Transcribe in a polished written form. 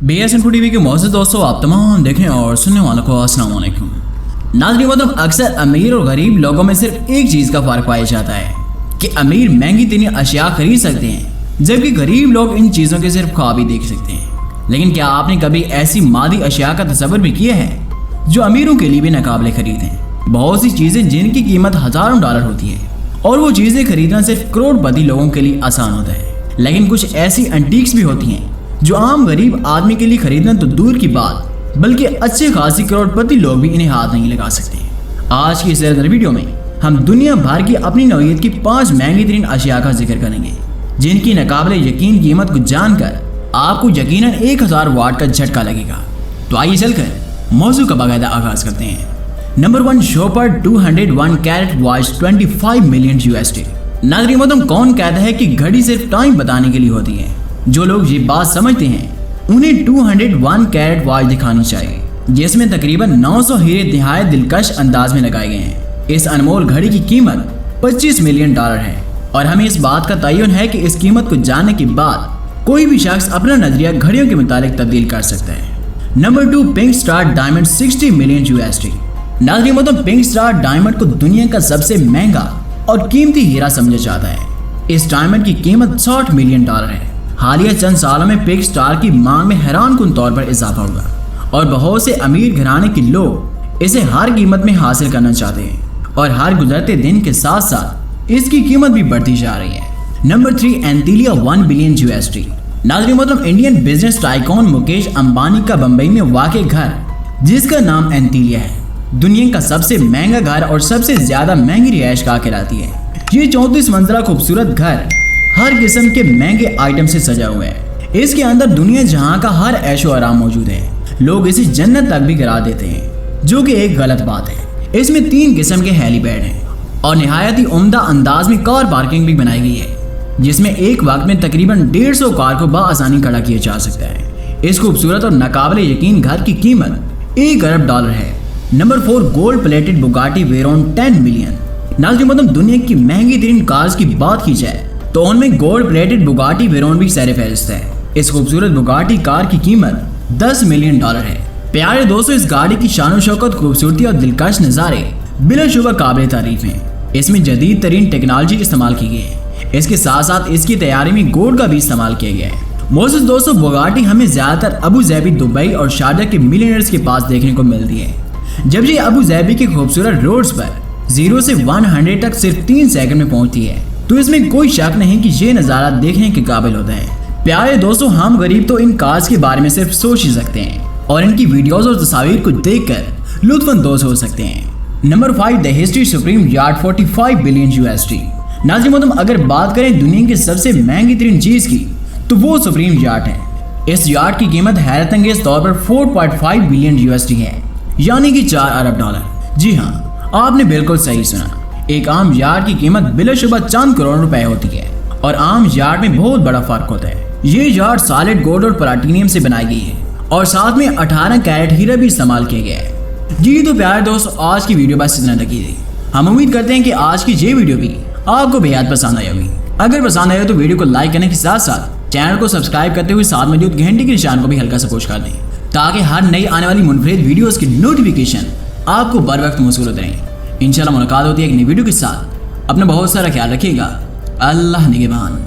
BS Info TV के मौजूद दोस्तों, आप तमाम देखने और सुनने वालों को अस्सलाम वालेकुम। नाज़रीन मोहतरम, अक्सर अमीर और गरीब लोगों में सिर्फ एक चीज़ का फ़र्क पाया जाता है कि अमीर महंगी तरीन अशिया खरीद सकते हैं, जबकि गरीब लोग इन चीज़ों के सिर्फ ख्वाब ही देख सकते हैं। लेकिन क्या आपने कभी ऐसी मादी अशिया का तसव्वुर भी किया है जो अमीरों के लिए भी नाकाबिले खरीद हैं? बहुत सी चीज़ें जिनकी कीमत हज़ारों डॉलर होती है और वो चीज़ें खरीदना सिर्फ करोड़पति लोगों के लिए आसान होता है, लेकिन कुछ ऐसी एंटीक्स भी होती हैं जो आम गरीब आदमी के लिए खरीदना तो दूर की बात, बल्कि अच्छे खासी करोड़पति लोग भी इन्हें हाथ नहीं लगा सकते। आज की इस वीडियो में हम दुनिया भर की अपनी नौइयत की 5 महंगी तरीन अशिया का जिक्र करेंगे, जिनकी नाकाबिले यकीन कीमत को जानकर आपको यकीनन 1000 वाट का झटका लगेगा। तो आइए चलकर मौजू का बाकायदा आगाज करते हैं। Number 1, Chopard 201 carat watch 25 million USD। नाज़रीन मोहतरम, कौन कहता है कि घड़ी सिर्फ टाइम बताने के लिए होती है? जो लोग ये बात समझते हैं उन्हें 201 कैरेट वॉच दिखानी चाहिए, जिसमें तकरीबन 900 हीरे निहायत दिलकश अंदाज में लगाए गए हैं। इस अनमोल घड़ी की कीमत 25 मिलियन डॉलर है और हमें इस बात का तयन है कि इस कीमत को जानने के बाद कोई भी शख्स अपना नजरिया घड़ियों के मुताबिक तब्दील कर सकता है। Number 2, pink star diamond 60 million USD। नाज़रीन मतलब पिंक स्टार डायमंड को दुनिया का सबसे महंगा और कीमती हीरा समझा जाता है। इस डायमंड की कीमत 60 मिलियन डॉलर है। हालिया चंद सालों में पिंक स्टार की मांग में हैरानकुन तौर पर इजाफा हुआ और बहुत से अमीर घराने के लोग इसे हर कीमत में हासिल करना चाहते हैं और हर गुजरते दिन के साथ साथ इसकी कीमत भी बढ़ती जा रही है। Number 3, Antilia 1 billion USD। नाज़रीन मतलब Indian business tycoon Mukesh Ambani का बंबई में वाक़ई घर, जिसका नाम एंटीलिया है, दुनिया का सबसे महंगा घर और सबसे ज्यादा महंगी रिहाइश गाह कहलाती है। ये 34 मंजिला खूबसूरत घर हर किस्म के महंगे आइटम से सजा हुआ है। इसके अंदर दुनिया जहां का हर ऐशो आराम मौजूद है। लोग इसे जन्नत तक भी करा देते हैं, जो कि एक गलत बात है। इसमें 3 किस्म के हेलीपैड हैं और निहायत ही उम्दा अंदाज में कार पार्किंग भी बनाई गई है, जिसमें एक वक्त में तकरीबन 150 कार को बाआसानी खड़ा किया जा सकता है। इस खूबसूरत और नाकाबिले यकीन घर की कीमत 1 अरब डॉलर है। Number 4, gold plated Bugatti Veyron 10 million. नाज़रीन मतलब दुनिया की महंगी तरीन कार्स की बात की जाए तो उनमें गोल्ड प्लेटेड बुगाटी वेरोन भी सर फहरिस्त है। इस खूबसूरत बुगाटी कार की कीमत 10 मिलियन डॉलर है। प्यारे दोस्तों, इस गाड़ी की शान शौकत, खूबसूरती और दिलकश नज़ारे बिलाशुबा काबिल तारीफ हैं। इसमें जदीद तरीन टेक्नोलॉजी इस्तेमाल की गई है। इसके साथ साथ इसकी तैयारी में गोल्ड का भी इस्तेमाल किया गया है। मौजूद दोस्तों, बुगाटी हमें ज्यादातर अबू धाबी, दुबई और शारजा के मिलियनर्स के पास देखने को मिलती है, जब ये अबू धाबी के खूबसूरत रोड्स पर 0 से 100 तक सिर्फ 3 सेकंड में पहुंचती है, तो इसमें कोई शक नहीं कि ये नज़ारा देखने के काबिल होता है। प्यारे दोस्तों, हम गरीब तो इन कार्स के बारे में सिर्फ सोच ही सकते हैं और इनकी वीडियोस और तस्वीर को देखकर लुत्फानंदोज हो सकते हैं। Number 5, the history supreme yard 45 billion USD। नाज़रीन मतलब अगर बात करें दुनिया की सबसे महंगी तरीन चीज की, तो वो सुप्रीम यार्ड है। इस यार्ड की कीमत हैरत अंगेज तौर पर 4.5 बिलियन USD है, यानी कि 4 अरब डॉलर। जी हाँ, आपने बिल्कुल सही सुना। एक आम यार्ड की कीमत बिलाशुबा चंद करोड़ रुपए होती है और आम यार्ड में बहुत बड़ा फर्क होता है। ये यार्ड सॉलिड गोल्ड और प्लैटिनम से बनाई गई है और साथ में 18 कैरेट हीरा भी इस्तेमाल किया गया है। जी तो प्यारे दोस्तों, आज की वीडियो बस इतना लगी थी। हम उम्मीद करते हैं कि आज की ये वीडियो भी आपको बेहद पसंद आई होगी। अगर पसंद आए तो वीडियो को लाइक करने के साथ साथ चैनल को सब्सक्राइब करते हुए साथ मौजूद घंटी के निशान को भी हल्का सा पुश कर दें, ताकि हर नई आने वाली मुनफरिद वीडियोस की नोटिफिकेशन आपको बर वक्त मौसूल होते रहें। इंशाल्लाह मुलाकात होती है एक नई वीडियो के साथ। अपना बहुत सारा ख्याल रखिएगा। अल्लाह निगहबान।